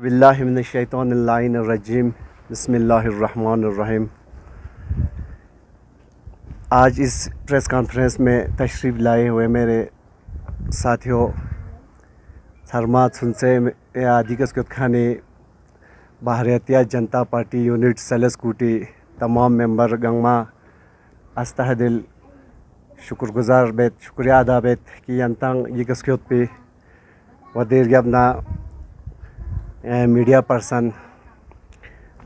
बिल्लाहिमिनश्शैतानिर्रजीम बिस्मिल्लाहिर्रहमानिर्रहीम। आज इस प्रेस कॉन्फ्रेंस में तशरीफ़ लाए हुए मेरे साथियों सरमात सुनसे या दिगस खाने भारतीय जनता पार्टी यूनिट सलस्कूटी तमाम मेंबर गंगमा अस्तहदिल शुक्रगुजार बेत शुक्रिया अदा बेत कि यंतंग यिगस पे वदेर गबना मीडिया पर्सन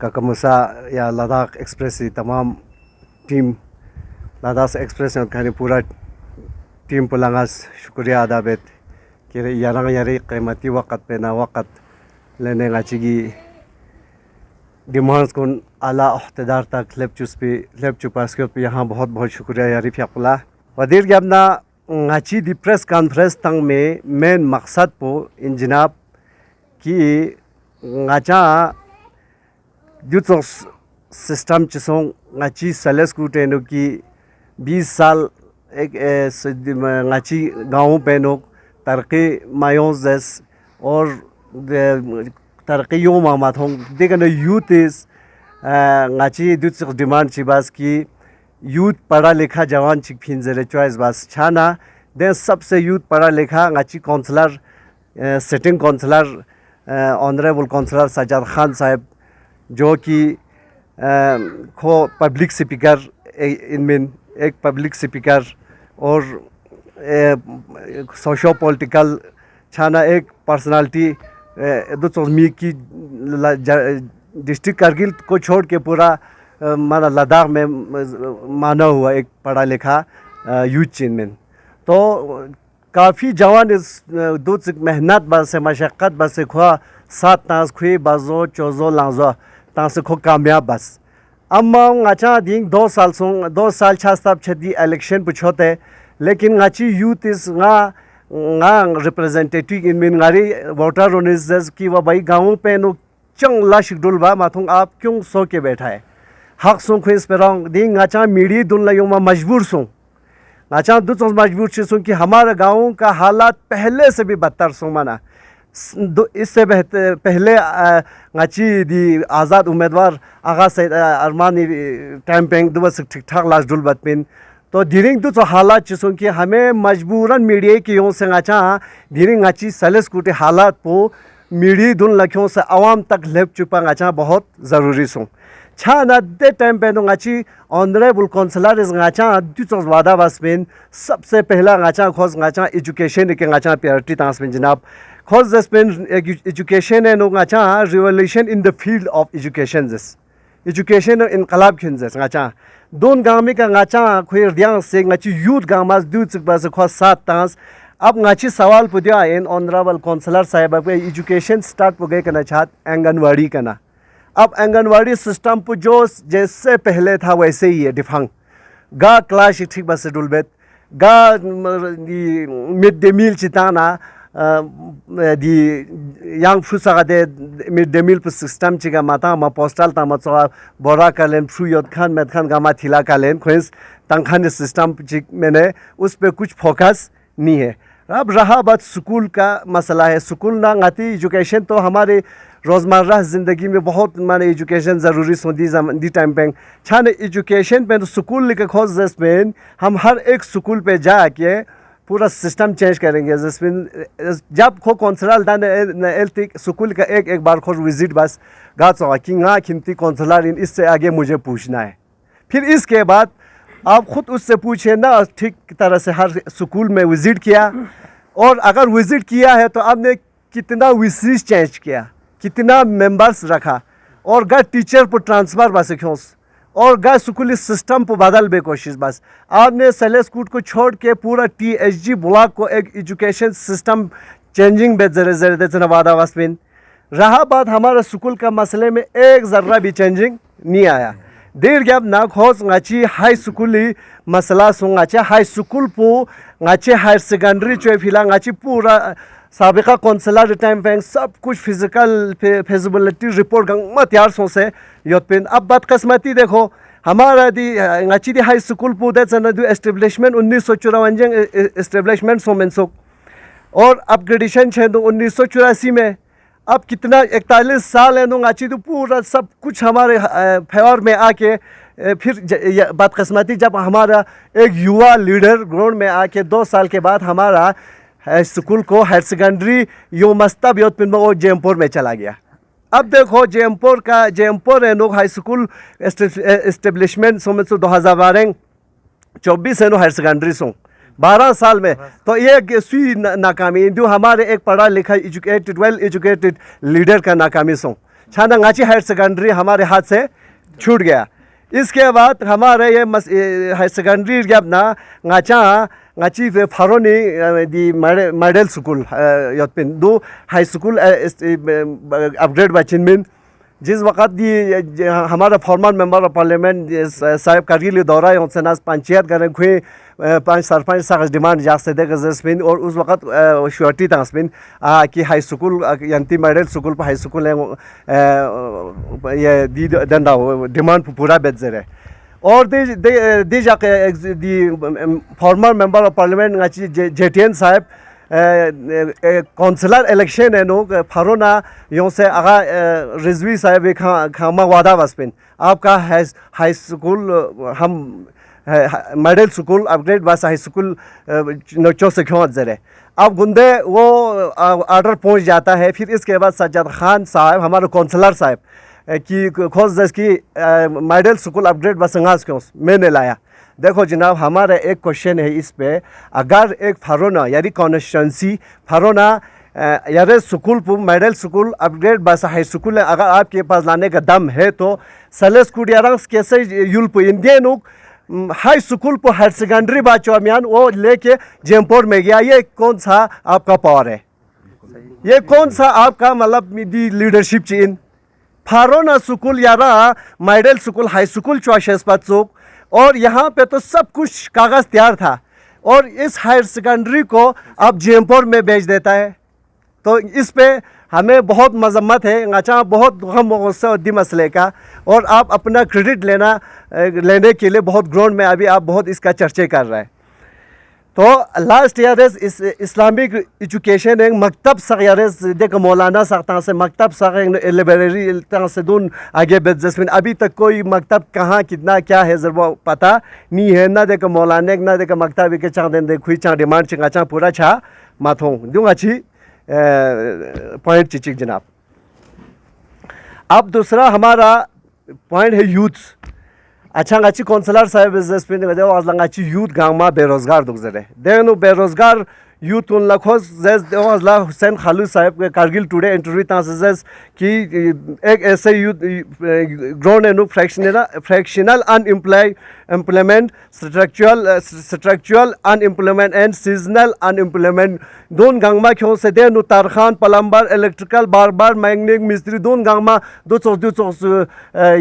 काकमुसा या लद्दाख एक्सप्रेस तमाम टीम लद्दाख एक्सप्रेस खाने पूरा टीम पुलंगास शुक्रिया अदा बेत कि यारंग यारी कीमती वक़्त पे ना वक़्त लेने गाची डिमांड्स को आला अहतेदार तक लेप चुपास के यहाँ बहुत बहुत शुक्रिया यारी फ़ियाकुला वदीर गबना गाची दी प्रेस कॉन्फ्रेंस तंग में मेन मकसद पो इन जनाब कि ngacha jutos सिस्टम चिसों ngachi सलेस्कूटे नो की 20 साल एक ngachi गाँव पे नो तरक्की मायोज़ और तरक्की यो मामत हों देखने यूथ इस ngachi जुत डिमांड चिबास की यूथ पढ़ा लिखा जवान चिक फिंजरे चॉइस बास छाना दे सबसे यूथ पढ़ा लिखा ngachi councillor sitting councillor honourable councillor Sajjad Khan साहब जो कि खो पब्लिक स्पीकर इनमें एक पब्लिक स्पीकर और सोशो पॉलिटिकल छाना एक पर्सनालिटी दुमी की डिस्ट्रिक्ट कारगिल को छोड़ के पूरा माना लद्दाख में माना हुआ एक पढ़ा लिखा यूथ चीन में तो काफ़ी जवान इस दूध मेहनत बस से मशक्क़त बस से खुआ 7 तास खुई बाजो चौजो लाजो तास खो कामयाब बस अम्मा अच्छा दिन 2 साल छास्ताब छदी इलेक्शन पुछोते लेकिन गाची यूथ इस रिप्रेजेंटेटिव इन मिन गारी वोटर ओनिस की वह भाई गाँव पे नो चंग लाश डुलबा माथुंग आप क्यों सो के बैठा है हक सुन खुश पे रंग दिन अच्छा मीडिया दुन लयों मजबूर सुन अच्छा दूसरों मजबूर चीज़ों कि हमारे गाँव का हालात पहले से भी बदतर सो माना इससे पहले गाची दी आज़ाद उम्मीदवार आगा से अरमानी टाइम पेंग दुबस ठीक ठाक लाश डुल बतपिन तो धीरे दूसरो हालात चीज़ों कि हमें मजबूरन मीडिया की यों से गाचा धीरे गाची सलेस्कूटे हालात को मीडिया दुन लखों से आवाम तक लेप चुपा गाचा बहुत ज़रूरी सो छा नदे टाइम पे गाची ऑनरेबल काउंसलर इस गाचा दूसरों वादा बस में सबसे पहला गाचा खोज गाचा एजुकेशन के गाचा प्रायोरिटी तास में जनाब खोज दस में एजुकेशन है नो गाचा revolution in the field of education education इनकलाब खिन जस गाचा दोन गाँव में का गाचा खुर दिया से गाची यूथ गाँव में दूध बस खोज 7 तास अब गाची सवाल पुदिया इन ऑनरेबल काउंसलर साहब एजुकेशन स्टार्ट हो गए करना चाहत आंगनवाड़ी करना अब आंगनवाड़ी सिस्टम पर जो जैसे पहले था वैसे ही है डिफंग गा क्लास ठीक बस डुलबेत गा मिड डे मील चिताना दी यांग फुसा दे मिड डे मील पर सिस्टम चिका माता मा पोस्टल ता चो बोरा कालेन फ्रू योद खान मेद खान गामा थिला कालेन खोइस तंखान सिस्टम चिक मैंने उस पर कुछ फोकस नहीं है। अब रहा बात स्कूल का मसला है स्कूल ना आती एजुकेशन तो हमारे रोज़मर्रा ज़िंदगी में बहुत माने एजुकेशन ज़रूरी सोदी दी टाइम पे छाने एजुकेशन पे तो स्कूल लेकर खोज जिसमें हम हर एक स्कूल पे जाके पूरा सिस्टम चेंज करेंगे जिसमें जब खो कौंसलर दान स्कूल का एक बार खोज विजिट बस गाँव कि ना खिमती कौंसलर इन इससे आगे मुझे पूछना है फिर इसके बाद आप ख़ुद उससे पूछे ना ठीक तरह से हर स्कूल में विज़िट किया और अगर विज़िट किया है तो आपने कितना विसीज चेंज किया कितना मेंबर्स रखा और गा टीचर पर ट्रांसफ़र बस क्यों और गा स्कूली सिस्टम पर बदल बे कोशिश बस आपने सलेस्कूट को छोड़ के पूरा THG ब्लॉक को एक एजुकेशन सिस्टम चेंजिंग बे जरे जरे देना वादा वसमिन रहा बात हमारे स्कूल का मसले में एक ज़र्रा भी चेंजिंग नहीं आया देर गैप ना खोज गाची हाई स्कूली मसला सो गाची हाई स्कूल पो गाची हायर सेकेंडरी चो फिला गाची पूरा साबिका कौंसलर टाइम पे सब कुछ फिजिकल फिजिबिलिटी रिपोर्ट गंग तैयार सो से योपिन अब बदकस्मती देखो हमारा दी गाची दी हाई स्कूल पो दे दू एस्टेब्लिशमेंट 1954 एस्टेब्लिशमेंट सोमेंसो और अपग्रेडेशन 1984 में अब कितना 41 साल है नोंगाची तो पूरा सब कुछ हमारे फेवर में आके फिर बदकिस्मती जब हमारा एक युवा लीडर ग्राउंड में आके 2 साल के बाद हमारा स्कूल को हायर सेकेंडरी यो मस्तब योतपिन में वो जयमपुर में चला गया। अब देखो जयमपुर है हाई स्कूल इस्टेब्लिशमेंट सो 2012 24 है हायर सेकेंडरी सो 12 साल में तो ये सुई नाकामी जो हमारे एक पढ़ा लिखा एजुकेटेड वेल एजुकेटेड लीडर का नाकामी सो छाना गाची हायर सेकेंडरी हमारे हाथ से छूट गया। इसके बाद हमारे ये हायर सेकेंडरी जब ना गाची फारोनी दी मॉडल स्कूल योतपिन दो हाई स्कूल अपग्रेड बचिनमिन जिस वक्त दी हमारा फॉर्मर मेंबर ऑफ पार्लियामेंट साहब कारगिल दौरा सेनास पंचायत करें खुए 5 सरपंच साग डिमांड जास्त दे गजस्मिन और उस वक्त श्योरिटी तस्मिन कि हाई स्कूल यंती मॉडल स्कूल पर हाई स्कूल ये दी दंडा डिमांड पूरा बेजर है और दी जाके the former member of parliament जेटीएन साहब काउंसलर इलेक्शन है नो फारोना यों से आगा रिजवी साहब खामा वादा वस्पिन आपका हाई स्कूल हम मॉडल स्कूल अपग्रेड बस हाई स्कूल नोचो से क्यों जरे अब गुंदे वो ऑर्डर पहुंच जाता है। फिर इसके बाद सज्जाद खान साहब हमारे काउंसलर साहब की खोज दस की मॉडल स्कूल अपग्रेड बस क्यों मैंने लाया। देखो जनाब हमारा एक क्वेश्चन है इस पे अगर एक फारोना यानी कॉन्स्टिट्यूंसी फारोना यार स्कूल मॉडल स्कूल अपग्रेड बस हाई स्कूल अगर आपके पास लाने का दम है तो सलेस कुडियारंग्स कैसे यूल्प इंडियन हाई स्कूल पर हायर सेकेंडरी बाचोमियान वो लेके जयमपुर में गया। ये कौन सा आपका पावर है? ये कौन सा आपका मतलब दी लीडरशिप चीन फारोना स्कूल यारा मॉडल स्कूल हाई स्कूल चौशेस पत्सुक और यहाँ पे तो सब कुछ कागज़ तैयार था और इस हायर सेकेंडरी को अब जयमपुर में भेज देता है। तो इस पे हमें बहुत मजम्मत है अच्छा बहुत गम दी मसले का और आप अपना क्रेडिट लेने के लिए बहुत ग्राउंड में अभी आप बहुत इसका चर्चे कर रहे हैं। तो लास्ट ईयर इस इस्लामिक एजुकेशन एक मकतब सगैरस देख मौलाना सकता से मकतब सग लाइब्रेरी से दून आगे बेजस्मिन अभी तक कोई मकतब कहाँ कितना क्या है जब वो पता नहीं है ना देख मौलाना ना देख मकतब के चाँद दे खुई चाँ डिमांड चिंगा चाँ पूरा छा माथों दूँ अच्छी पॉइंट चिचिक जनाब। अब दूसरा हमारा पॉइंट है यूथ्स अच्छा गाची काउंसलर साहब बिजनेस पे ने आज लंगाची यूथ गांव बेरोजगार दुगजरे देनो बेरोजगार यूथ उन लखोस जैस देवाजला हुसैन खालू साहब के कारगिल टुडे इंटरव्यू तांस कि एक ऐसे यूथ ग्रोन एनु fractional unemployment structural unemployment and seasonal unemployment दोन गांगमा क्यों से देनु तारखान प्लम्बर इलेक्ट्रिकल बार मैकेनिक मिस्त्री दोन गांगमा दो चौस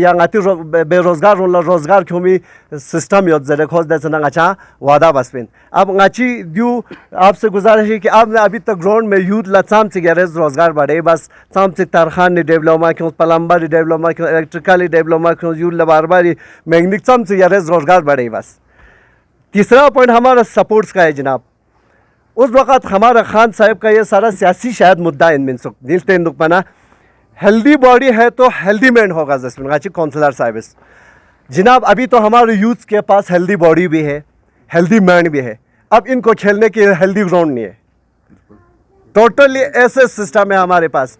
यांगाती बेरोजगार उन रोजगार क्यों भी सिस्टम योद जरे खोज दे सना अच्छा वादा बसपिन। अब गाची ड्यू आपसे गुजारिश है कि आपने अभी तक ग्राउंड में यूथ लचाम से गैरेज रोजगार बढ़े बस चाम से तारखान ने डेवलपमा क्यों प्लम्बर ने डेवलपमा क्यों इलेक्ट्रिकल डेवलपमा क्यों यूथ बार मैकेनिक चाम से गैरेज रोजगार बढ़े बस। तीसरा पॉइंट हमारा सपोर्ट्स का है जनाब। उस वक़्त हमारा खान साहब का ये सारा सियासी शायद मुद्दा इनमें सुख दिल तेंदुक पना हेल्दी बॉडी है तो हेल्दी मैन होगा जसमिन गाची काउंसलर साहब जनाब। अभी तो हमारे यूथ के पास हेल्दी बॉडी भी है हेल्दी मैन भी है अब इनको खेलने के हेल्दी ग्राउंड नहीं है टोटली ऐसे सिस्टम है हमारे पास।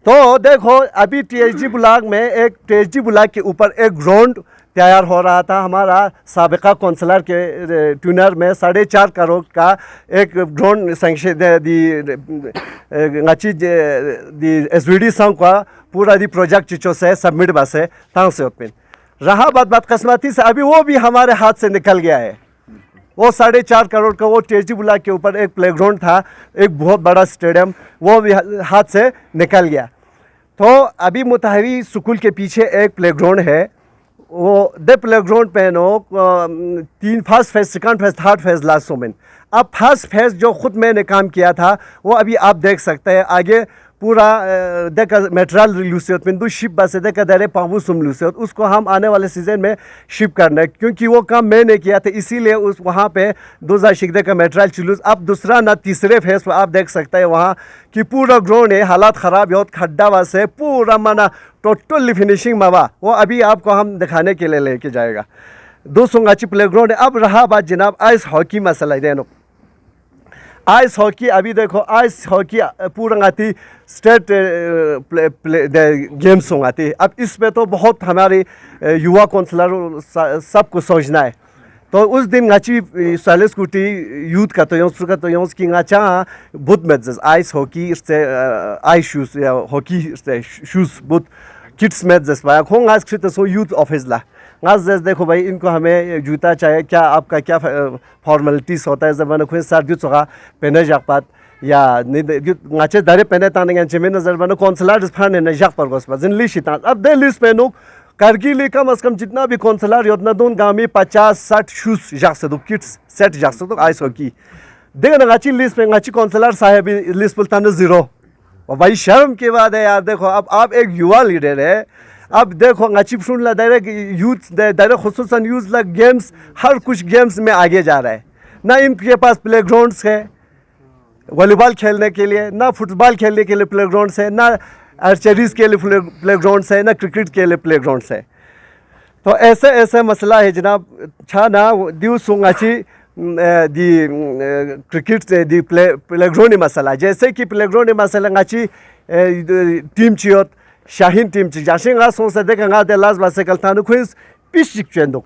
तो देखो अभी टीएचडी ब्लॉक में एक टीएचडी ब्लॉक के ऊपर एक ग्राउंड तैयार हो रहा था हमारा साबिका काउंसलर के ट्यूनर में 4.5 करोड़ का एक ग्राउंड सैंक्शन दी एसवीडी संघ का पूरा दी प्रोजेक्ट चिचो से सबमिट बस है तांग से उत्पिन रहा बदकिस्मती से अभी वो भी हमारे हाथ से निकल गया है। वो 4.5 करोड़ का वो टीएचडी ब्लॉक के ऊपर एक प्लेग्राउंड था एक बहुत बड़ा स्टेडियम वो भी हाथ से निकल गया। तो अभी मुताहरी स्कूल के पीछे एक प्लेग्राउंड है वो दे प्लेग्राउंड पे नो 3 first phase second phase third phase last सोमिन अब फर्स्ट फेज जो खुद मैंने काम किया था वो अभी आप देख सकते हैं आगे पूरा देखा मेटेरियल लूसियत में दो शिप बस देखा दरे पावू सुम लूसियत उसको हम आने वाले सीजन में शिप करना है क्योंकि वो काम मैंने किया था इसीलिए उस वहाँ पे 2000 का मेटेरियल चलूस। अब दूसरा ना तीसरे फेज पर आप देख सकते हैं वहाँ कि पूरा ग्राउंड है हालात ख़राब है खड्डा वास है पूरा माना टोटली फिनिशिंग मावा वो अभी आपको हम दिखाने के लिए लेके जाएगा। 200 गाची प्ले ग्राउंड है। अब रहा बात जनाब आइस हॉकी मसला देनो आइस हॉकी अभी देखो आइस हॉकी पूरा आती स्टेट गेम्स होंगी। अब इसमें तो बहुत हमारे युवा काउंसलर सबको सोचना है। तो उस दिन गाची साले स्कूटी यूथ का तो यूँ की गाचा बुत मेज आइस हॉकी से आइस शूज या हॉकी से शूज बुत किड्स मेज पाया खोंग आज सो यूथ ऑफिस ला आज देखो भाई इनको हमें जूता चाहिए क्या आपका क्या फॉर्मेलिटीज़ होता है जब मैंने खुद सर्दी चुका पहने जापात या नहीं दारे पहने ताने जमीन नजर मैंने कौंसलर फाने न जाक पर गोस जिन ली शिता अब दे लिस्ट पहनो कारगिल कम अज कम जितना भी कौंसलर उतना दोन गाँव में 50-60 शूज जाक से दो किट्स सेट जाक से दो आइस हॉकी देख ना गाची लिस्ट पे गाची कौंसलर साहब लिस्ट बोलता ना जीरो। और भाई शर्म की बात है यार। देखो अब आप एक युवा लीडर है अब देखो गाची सुन ला डायरेक्ट यूथ डायरेक्ट खुसूसन यूथ ला गेम्स हर कुछ गेम्स में आगे जा रहा है ना इनके पास प्ले ग्राउंड्स है वॉलीबॉल खेलने के लिए ना फुटबॉल खेलने के लिए प्ले ग्राउंड्स है ना आर्चरीज के लिए प्ले ग्राउंड्स है ना क्रिकेट के लिए प्ले ग्राउंड्स है। तो ऐसे ऐसे मसला है जनाब छा ना दिव सुंगाची दी क्रिकेट से दी प्ले ग्राउंड मसला जैसे कि प्ले ग्राउंड मसला गाची टीम चियोत शाहीन टीम ची जाशिंगा सोंसे देखा दे लास्ट बार से कल थानु खुइस पिच चेंदो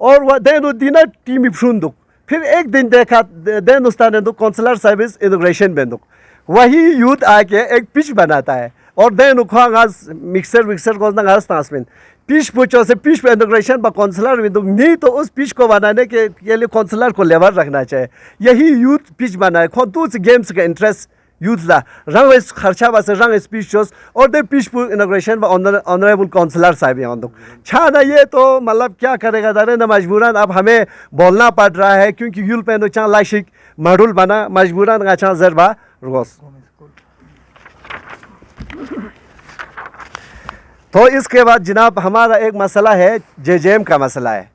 और वह देनो दिना टीम इफ्रुंदो फिर एक दिन देखा देन उस्तान दो काउंसलर सर्विस इनोग्रेशन बेंदो वही यूथ आके एक पिच बनाता है और देन उखागाज मिक्सर को ना तास में पिच पूछो से पिच पे इनोग्रेशन पर काउंसलर में नहीं तो उस पिच को बनाने के लिए काउंसलर को लेवल रखना चाहिए। यही यूथ पिच बनाए खुद दूसरे गेम्स का इंटरेस्ट यूथ ला रंग इस खर्चा बस रंग स्पीच शोस और दे पीसफुल इनोग्रेशन ऑनरेबल काउंसलर साहब यहाँ दो छा ना ये तो मतलब क्या करेगा दारे ना मजबूरन अब हमें बोलना पड़ रहा है क्योंकि यूल पे चा लाशिक मॉडल बना मजबूरन अच्छा जरबा रोस। तो इसके बाद जनाब हमारा एक मसला है जेजेएम का मसला है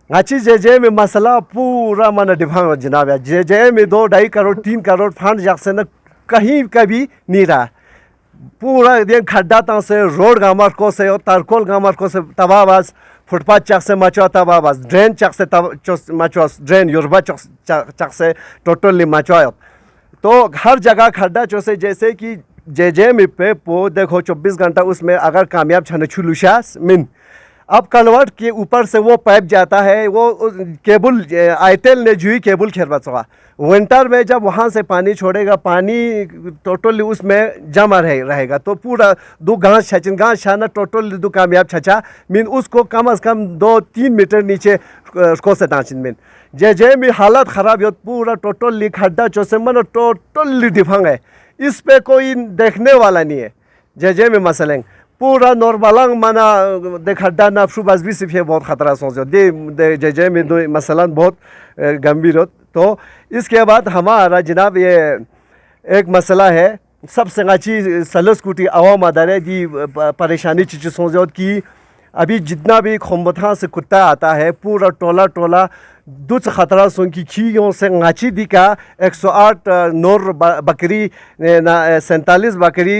गाची जेजेएम में मसला पूरा मन डिफांग जनाब है जेजेएम में 2-2.5 करोड़ 3 करोड़ फंड जाक से न कहीं कभी नहीं रहा पूरा ये खड्डा ता से रोड गामर को से और तारकोल गामर को से तबाबाज फुटपाथ चक से मचो तबाबाज ड्रेन चक से मचो ड्रेन योरबा चक से टोटली मचो तो हर जगह खड्डा चौसे जैसे कि जेजेएम पे पो देखो 24 घंटा उसमें अगर कामयाब छन छुलुशास मिन अब कलवर्ट के ऊपर से वो पाइप जाता है वो केबल आईटेल ने जुई केबल खेरवा चुका विंटर में जब वहाँ से पानी छोड़ेगा पानी टोटली उसमें जमा रहेगा तो पूरा दो घास छचिन घास छाना टोटली दो कामयाब छचा मीन उसको कम से कम 2-3 मीटर नीचे को से दाचिन मीन जे में हालत ख़राब हो पूरा टोटली खड्डा चौसे मन टोटली डिफंग है इस पे कोई देखने वाला नहीं है। जे में मसलें पूरा नॉर्मल माना दे खड्डा नाफशु बस भी सिर्फ बहुत ख़तरा सोचो दे जे में दो मसला बहुत गंभीर हो। तो इसके बाद हमारा जनाब ये एक मसला है सबसे अच्छी सलस्कूटी आवाम अदारे दी परेशानी चीज़ सोचो कि अभी जितना भी खोमबथा से कुत्ता आता है पूरा टोला टोला दुच खतरा सुन की खियों से गाची दी का 108 नोर बकरी 47 बकरी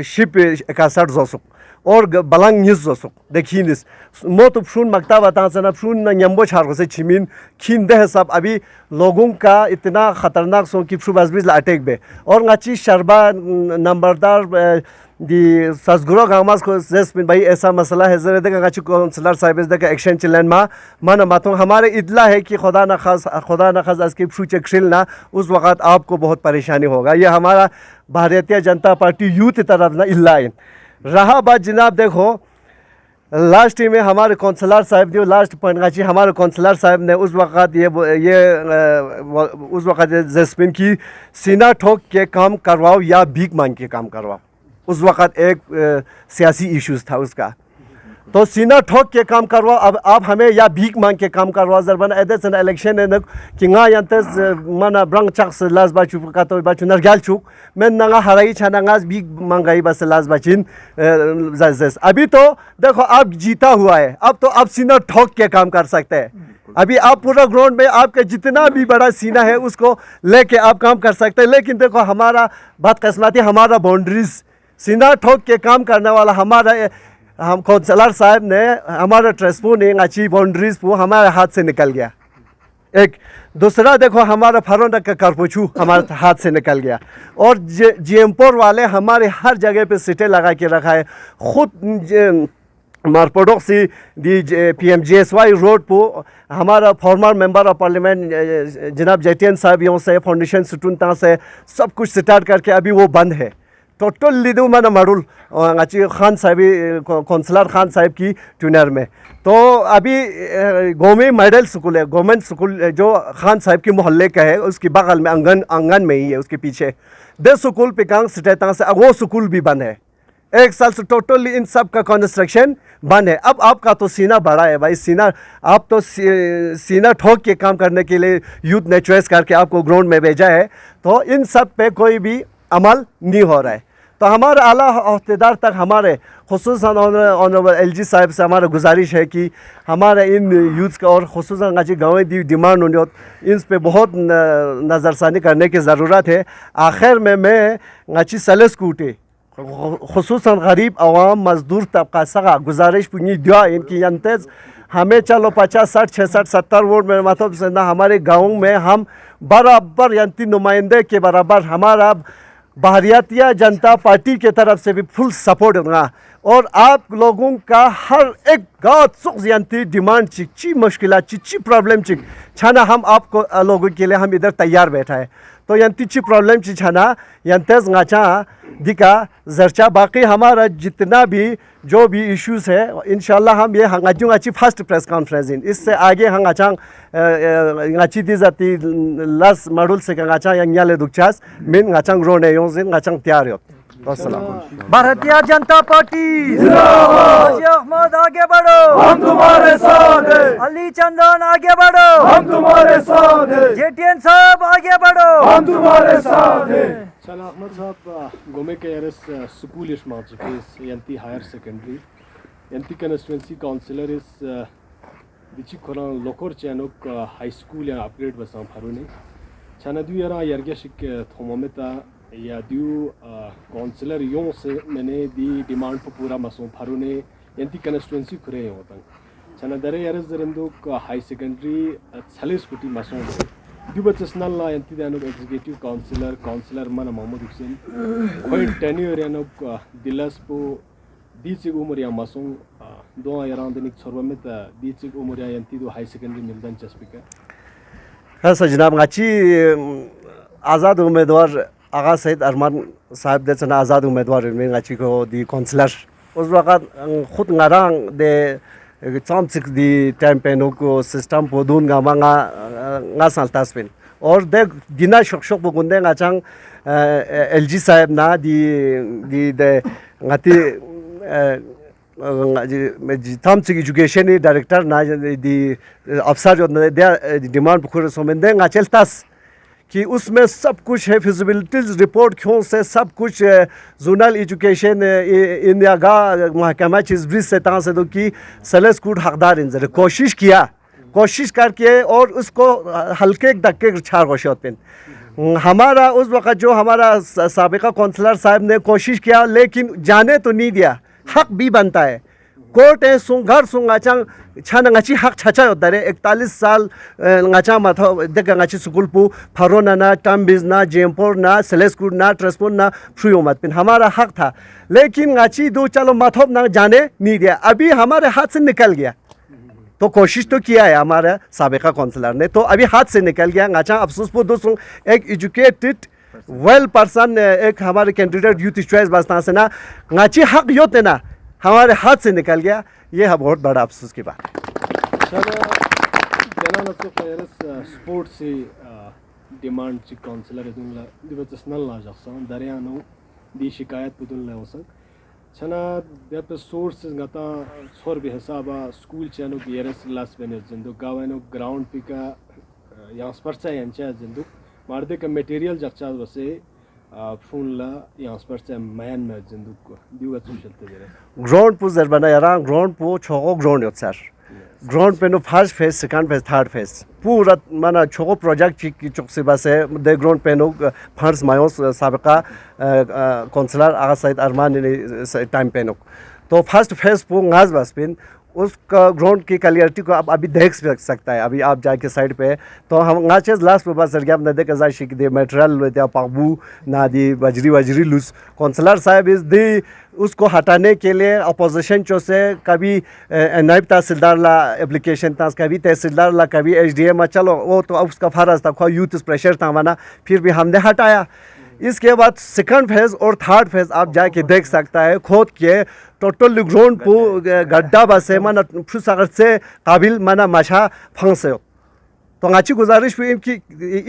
शिप 61 जोसुक और बलंग निस जोसुक देखिए निस मोत फून मकता बता सना फून नंबो छार से छिमिन खीन दे सब अभी लोगों का इतना खतरनाक सो कि फुबाज भी अटैक बे और गाची शरबा नंबरदार दी ससगुरो गामास को जैसमिन भाई ऐसा मसला है जरा देखा गाची काउंसलर साहिब देखा एक्शन चिलन मन मातो हमारे इतला है कि खुदा न खास इसकी फ्यूचर क्रिल ना उस वक़्त आपको बहुत परेशानी होगा। ये हमारा भारतीय जनता पार्टी यूथ तरफ ना इल्ला रहा बात जनाब देखो लास्ट में हमारे काउंसलर साहब जो लास्ट पॉइंट गाची हमारे काउंसलर साहब ने उस वक़्त उस वक़्त जैस्मिन की सीना ठोक के काम करवाओ या भीख मांग के काम करवाओ उस वक़्त एक सियासी इश्यूज़ था उसका तो सीना ठोक के काम करवा अब आप हमें या भीख मांग के काम करवा जरबन एदे सन इलेक्शन ने कि nga yantes mana brang chaks las bachu ka to bachu nargal chuk men nanga harai chana ngas भीख मांगाई बस लाज बचिन जस अभी तो देखो आप जीता हुआ है अब तो आप सीना ठोक के काम कर सकते हैं अभी आप पूरा ग्राउंड में आपका जितना भी बड़ा सीना है उसको लेके आप काम कर सकते हैं लेकिन देखो हमारा बदकिस्मती हमारा बाउंड्रीज सीना ठोक के काम करने वाला हमारा हम काउंसलर साहब ने हमारा ट्रेसपो ने अच्छी बाउंड्रीज को हमारे हाथ से निकल गया एक दूसरा देखो हमारा फरोना का करपोचू हमारे हाथ से निकल गया और जीएमपोर वाले हमारे हर जगह पे सीटें लगा के रखा है खुद मारपोडोक्सी दी PMGSY रोड पर हमारा फॉर्मर मेंबर ऑफ पार्लियामेंट जनाब जैटियन साहब यहाँ से फाउंडेशन सुटूनता से सब कुछ स्टार्ट करके अभी वो बंद है टोटल लीडू मैंने मरुल अच्छी खान साहब काउंसलर खान साहब की ट्यूनर में तो अभी गवर्नमेंट मॉडल स्कूल है गवर्नमेंट स्कूल जो खान साहब के मोहल्ले का है उसके बगल में आंगन में ही है उसके पीछे 10 स्कूल पिकांग स्टेटा से वो स्कूल भी बंद है 1 साल से टोटली इन सब का कंस्ट्रक्शन बंद है अब आपका तो सीना बड़ा है भाई सीना आप तो सीना ठोक के काम करने के लिए यूथ ने चॉइस करके आपको ग्राउंड में भेजा है तो इन सब पे कोई भी अमल नहीं हो रहा है तो हमारे आला अहदेदार तक हमारे खुसूसन ऑनरेबल LG साहब से हमारा गुजारिश है कि हमारे इन यूथ का और खुसूसन गाँव दी डिमांड होनी इन पर बहुत नज़रसानी करने की ज़रूरत है आखिर में मैं गाची सलेस्कूटे खुसूसन गरीब आवाम मजदूर तबका सगा गुजारिश पुनी दिया इनकी अंतेज हमें चलो 50 60 66 70 वोट में मतलब से ना हमारे गाँव में हम बराबर यंती नुमाइंदे के बराबर हमारा भारतीय जनता पार्टी के तरफ से भी फुल सपोर्ट होगा और आप लोगों का हर एक गाँव सुख यंती डिमांड चिच्ची मुश्किल चिच्ची प्रॉब्लम चिक छाना हम आपको लोगों के लिए हम इधर तैयार बैठा है तो यंतीची प्रॉब्लम ची छाना यंतेज गाचा दिका जरचा बाकी हमारा जितना भी जो भी इश्यूज है इंशाल्लाह हम ये हंगाचूंग अच्छी फर्स्ट प्रेस कॉन्फ्रेंस इन इससे आगे हंगाचांग गाची दी जाती लास मॉडल से गाचा यंग्याले दुखचास मिन गाचांग रोने योंजिन गाचांग तैयार हो भारतीय जनता पार्टी जिंदाबाद अहमद आगे बढ़ो हम तुम्हारे साथ हैं अली चंदन आगे बढ़ो हम तुम्हारे साथ हैं जेटीएन साहब आगे बढ़ो हम तुम्हारे साथ हैं Sala Ahmad Sahab Gome Kayaris School is Marchikis Yanti Higher Secondary Yanti Constituency Councillor is Dichi Koran Lokor Chanok High School ya upgrade basam Harune Chanadu Yara Yargashik Thomometa या दियो काउंसलर यों से मैंने दी डिमांड पर पूरा मसूम फारूने यंती constituency खुरे होता चना दरे यार जरंदो हाई सेकेंडरी छले स्कूटी मसूम दियो बचसनल ला यंती दानो एग्जीक्यूटिव काउंसलर मन मोहम्मद हुसैन कोई टेन्यूर यानो दिलस पो दीचिक उमर या मसूम दो यारां दनिक छोरवमेत दीचिक उमर या यंती दो हाई सेकेंडरी मिलदन चस्पिका हाँ जनाब गाची आज़ाद उम्मीदवार आगा सईद अरमान साहब दे चना आज़ाद उम्मीदवार में गाची को दी काउंसलर उस वक्त खुद ngaरां दे चांसिक दी टाइम पे नो को सिस्टम पोदून गामांगा ngasal taspen और दे गिना शोक बुगुंदे गाचांग LG साहब ना दी दे गाती चांसिक एजुकेशन डायरेक्टर ना दी अफसर जो दे डिमांड पुखुर सोमेंदे गाचेलतास कि उसमें सब कुछ है फिजिबिलिटीज रिपोर्ट क्यों से सब कुछ जोनल एजुकेशन इंडिया का महकमा चीज़ ब्रिज से तहाँ से तो कि सलेस्कूट हकदार इन जरे कोशिश करके और उसको हल्के धक्के छाड़ कोशिश होते हैं हमारा उस वक़्त जो हमारा साबिका काउंसलर साहब ने कोशिश किया लेकिन जाने तो नहीं दिया हक भी बनता है कोर्ट है सुंगर सुंगाचांग छाना गाची हक छाचा होता है 41 साल गाचा माथा देख गाची स्कूल पु फरोना ना टम्बिज ना जेमपोर ना सेलेस्कूट ना ट्रेसपोन ना फ्री मत पिन हमारा हक था लेकिन गाची दो चलो माथोप ना जाने नहीं दिया अभी हमारे हाथ से निकल गया तो कोशिश तो किया है हमारे साबिका काउंसलर ने तो अभी हाथ से निकल गया गाचा अफसोस पो दोस्तों एक एजुकेटेड वेल पर्सन एक हमारे कैंडिडेट यूथ चॉइस बसता से ना गाची हक योते ना हमारे हाथ से निकल गया ये है बहुत बड़ा अफसोस की बात स्पोर्ट्स से डिमांड ची काउंसलर दुनला दिवचसनल ना जखसा दरियानो दी शिकायत पुदुल ले होसक छना देप सोर्स गता छोर भी हिसाबा स्कूल चैनो येरस लास बने जिंदु गावनो ग्राउंड पिका यहाँ स्पर्चा यांचा जिंदु मारदे का मटेरियल जक्षा वसे फोन ला यहाँ स्पर्चा मैन में जिंदु को दिवा चलते जरे ग्राउंड पु जरबना यारा ग्राउंड पु छोको ग्राउंड योत सर ग्राउंड पे नो first phase second phase third phase पूरा माना छोको प्रोजेक्ट की चोकसे बसे दे ग्राउंड पे नो फंड्स मायोस साबका काउंसलर आगा सैयद अरमान ने टाइम पे नो तो फर्स्ट फेज पु गाज बस पिन उसका ग्राउंड की क्लियरिटी को आप अभी देख सकता है अभी आप जाके साइड पे तो हम गाचेस लास्ट बस सरगम न देख जा शिक दे मटेरियल लेते पाबू ना दी वजरी लूस काउंसलर साहब इज दी उसको हटाने के लिए अपोजिशन चो से कभी नायब तहसीलदार ला एप्लीकेशन था कभी तहसीलदार ला कभी एचडीएम चलो वो तो उसका फर्ज था खो यूथ प्रेशर था माना फिर भी हमने हटाया। इसके बाद सेकंड फेज और थर्ड फेज आप जाके देख सकता है खोद के टोटल ग्राउंड को गड्ढा बसे माना फुसगर से काबिल माना मशा फंसे हो तो अच्छी गुजारिश भी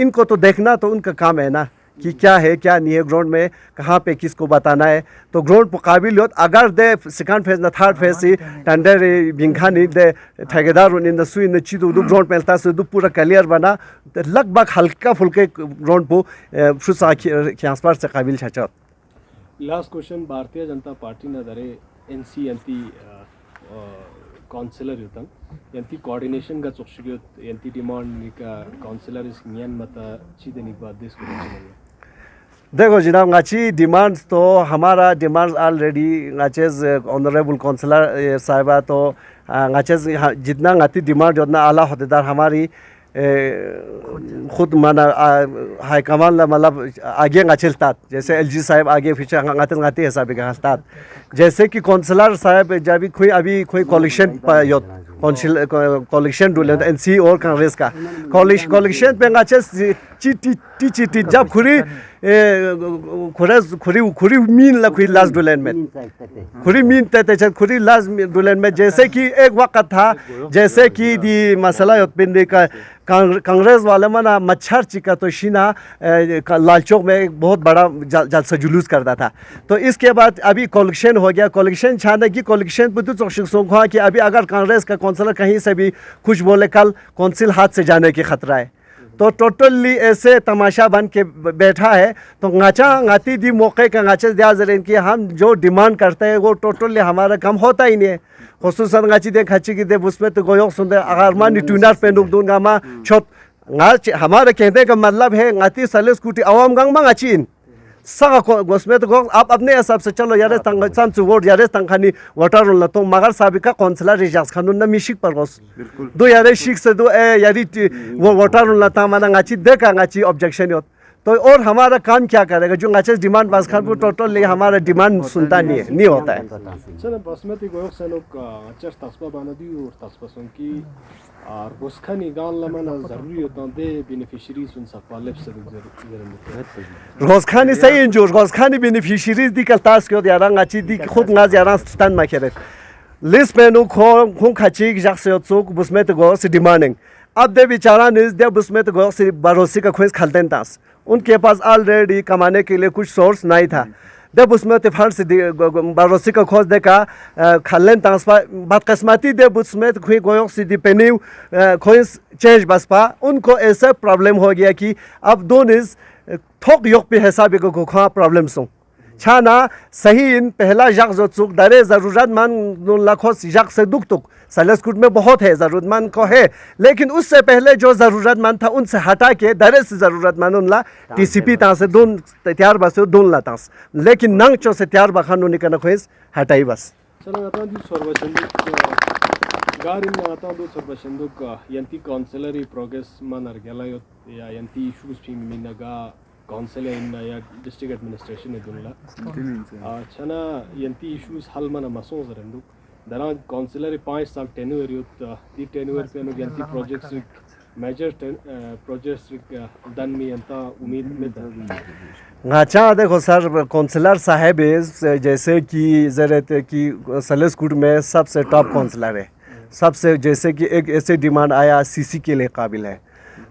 इनको तो देखना तो उनका काम है ना कि क्या है क्या नहीं है ग्राउंड में कहाँ पे किसको बताना है तो ग्राउंड पर काबिल हो अगर दे सेकंड फेज ना थर्ड फेज से टेंडर बिंखा नहीं दे ठेकेदार इन सुई न चीज ग्राउंड मिलता से पूरा क्लियर बना तो लगभग हल्का फुल्के ग्राउंड पर फुसा पर से काबिल छा। Last question Bharatiya Janata party ने दरे एनसी काउंसिलर युतन यंती कोऑर्डिनेशन का चोक्षियोत यंती डिमांड का काउंसिलर इस नियन मता चीदे निकबाद देश को देखो जनाब गाची डिमांड्स तो हमारा डिमांड्स ऑलरेडी गाचेज ऑनरेबल काउंसलर साहिबा तो गाचेज जितना गाती डिमांड उतना आला होदेदार हमारी खुद माना हाई कमान मतलब आगे गाचिलतात जैसे एलजी साहब आगे पीछे गाते हिसाब का जैसे कि काउंसलर साहब जब अभी कोई कलेक्शन कलेक्शन डूले एनसी और कांग्रेस का कलेक्शन पे गाचे चिटी जब खुरी खुरी मीन ला खुरी लास्ट डुलेन में खुरी मीन ते खुरी लास्ट डुलेन में जैसे कि एक वक्त था जैसे कि दी मसला पिंडी का कांग्रेस वाले मना मच्छर चिका तो शीना लाल चौक में एक बहुत बड़ा जलसा जुलूस करता था तो इसके बाद अभी कलेक्शन हो गया कलेक्शन छाने की कलेक्शन पर तो हुआ कि अभी अगर कांग्रेस का काउंसिलर कहीं से भी कुछ बोले कल काउंसिल हाथ से जाने की खतरा है तो टोटली ऐसे तमाशा बन के बैठा है तो गाचा गाती दी मौके का गाचे दिया जरें कि हम जो डिमांड करते हैं वो टोटली हमारा कम होता ही नहीं है खुसूसन गाची दे खची की दे उसमें तो गोयोग सुनते अगर मान ट्यूनर पे नुक दूंगा मा छोट गाच हमारे कहने का मतलब है गाती सले स्कूटी आवाम गंग मा गाची सगा उसमें तो आप अपने हिसाब से चलो यार तंग साम से वोट यार तंखानी वोटर न तो मगर साबिका काउंसिलर रिजाज खानून न मिशिक पर गोस दो यार शिक से दो यारी वो वोटर न ता माना गाची दे का गाची ऑब्जेक्शन हो तो और हमारा काम क्या करेगा जो गाचे डिमांड बस खान टोटल हमारा डिमांड सुनता नहीं होता है चलो बासमती गोयोग से लोग अच्छा तस्बा बना दी और तस्बा सुन की और उसका निकाल लमना जरूरी होता है दे बेनिफिशियरीज उन सब वाले से जरूर रोजखानी सही इंजोर रोजखानी बेनिफिशियरीज दी कल तास क्यों यारा गाची दी खुद नाज यारा स्टैंड में करे लिस्ट में नो खो खची जक्से चोक बुसमें तो गो से डिमांडिंग अब दे बेचारा निज दे बुसमें तो गो से भरोसे का खोज खलतें तास उनके पास ऑलरेडी कमाने के लिए कुछ सोर्स नहीं था जब उसमें तिफान से भरोसे का खोज देखा खलें ट्रांसफर बदकस्मती जब उसमें कोई गोयोग से पेनी कोई चेंज बसपा उनको ऐसा प्रॉब्लम हो गया कि अब दोनों थोक योग पे हिसाब को खा प्रॉब्लम सो छाना सही इन पहला जग जो चुक दरे ज़रूरतमंद लाखों जग से दुख तुक सलेस्कुट में बहुत है ज़रूरतमंद को है लेकिन उससे पहले जो ज़रूरतमंद था उनसे हटा के दरे से ज़रूरतमंद उनला टीसीपी ता से दोन तैयार बस दोन ला तास लेकिन नंग चो से तैयार बखानो निकलना खोइस हटाई बस चलो आता दी सर्वचंदुक गारिन आता दो सर्वचंदुक यंती काउंसिलर प्रोग्रेस मानर गेलायो या यंती इश्यूज फिंग मिनगा काउंसिल इन या डिस्ट्रिक्ट एडमिनिस्ट्रेशन इदुल्ला छना यंती इश्यूज हल मना मसो जरंदुक दरा काउंसिलर 5 साल टेन्योर युत दी टेन्योर पे नो यंती प्रोजेक्ट्स मेजर प्रोजेक्ट्स डन में यंता उम्मीद में था अच्छा देखो सर काउंसिलर साहब जैसे कि जरूरत है कि सलेस्कुट में सबसे टॉप काउंसिलर है सबसे जैसे कि एक ऐसे डिमांड आया सीसी के लिए काबिल है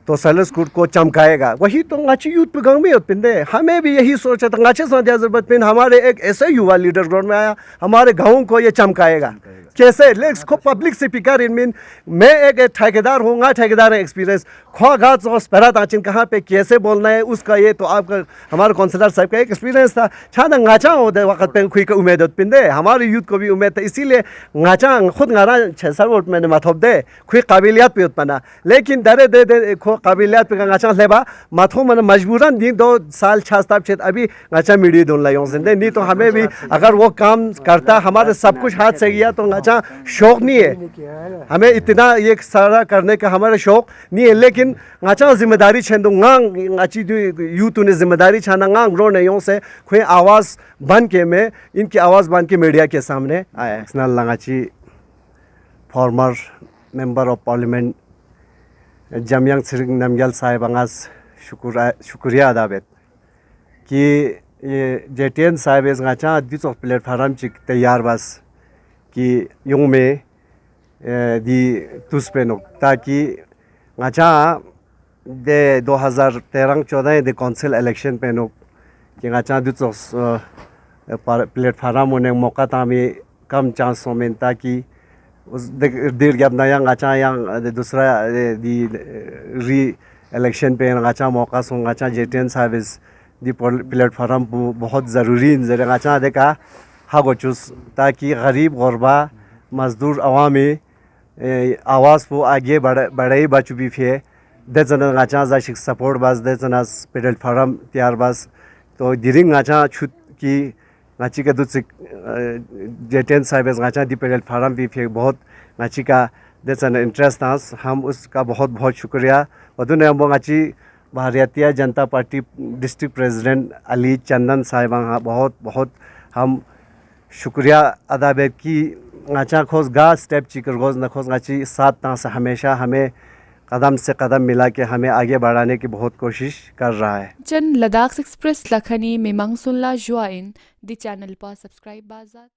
तो सेलर्स गुड को चमकाएगा। वही तो गाची यूथ प्रोग्राम में पिंदे हमें भी यही सोचा था गाचे संध्या जरूरत पिन हमारे एक ऐसा युवा लीडर ग्राउंड में आया, हमारे गाँव को ये चमकाएगा कैसे। लेट्स को पब्लिक स्पीकर इन मीन मैं एक ठेकेदार हूँगा, ठेकेदार एक्सपीरियंस खोगात और स्पेरात आचिन कहाँ पे कैसे बोलना है उसका ये तो आपका हमारे काउंसलर साहब का एक एक्सपीरियंस था। छाना गाचा होते वक्त पे खुई का उम्मीद पिंदे हमारे यूथ को भी उम्मीद था, इसीलिए गाचा खुद गाना 6 वोट मैंने माथोप दे खुई काबिलियत पे उत्पन्ना। लेकिन दरे दे दे खो काबिलियत पे गाचा लेबा माथो मन मजबूरन दिन 2 साल 6 साल छेद अभी गाचा मीडिया दोन लायों जिंदे नहीं तो हमें भी अगर वो काम करता हमारे सब कुछ हाथ से गया तो गाचा शौक नहीं है हमें इतना ये सारा करने का हमारा शौक नहीं है। लेकिन गाचा जिम्मेदारी छेंदो गांग गाची यूथ ने जिम्मेदारी छाना गांग रो नहीं से कोई आवाज़ बन के मैं इनकी आवाज़ बन के मीडिया के सामने आया। स्नल लंगाची फॉर्मर मेंबर ऑफ पार्लियामेंट जमयंग सिरिंग नमगल साहिब अंगास शुक्रिया अदाबेत कि ये जेटीएन साहिब इस गाचा दिस ऑफ प्लेटफार्म चिक तैयार बस कि यूं में दी तुस पे नो ताकि गाचा दे 2013-14 दे काउंसिल इलेक्शन पे नो कि गाचा दिस ऑफ प्लेटफार्म होने मौका तामी कम चांस हो में ताकि उस देर गैप नया गाचा yang दूसरा दी री इलेक्शन पे गाचा मौका सो गाचा जेटीएन सर्विस दी प्लेटफार्म बहुत ज़रूरी इन जरे गाचा देखा हागो चूस ताकि गरीब गुरबा मजदूर अवामी आवाज़ को आगे बढ़ाई बचु भी फे दे जना गाचा जाशिक सपोर्ट बस दे जना प्लेटफार्म तैयार बस तो दिरिंग गाचा छुट की गाची का दूसरी जेटीएन सर्विस गाचा दी प्लेटफार्म भी फे बहुत गाची का देसन इंटरेस्ट था हम उसका बहुत बहुत शुक्रिया। वदुने हम गाची Bharatiya Janata party district president Ali चंदन साहिब बहुत बहुत हम शुक्रिया अदा बेत की गाचा खोज गा स्टेप चिकर गोज न खोज गाची साथ ता से हमेशा हमें कदम से कदम मिला के हमें आगे बढ़ाने की बहुत कोशिश कर रहा है। जन लद्दाख एक्सप्रेस लखनी में मंगसुल्ला ज्वाइन दी चैनल पर सब्सक्राइब बाजात।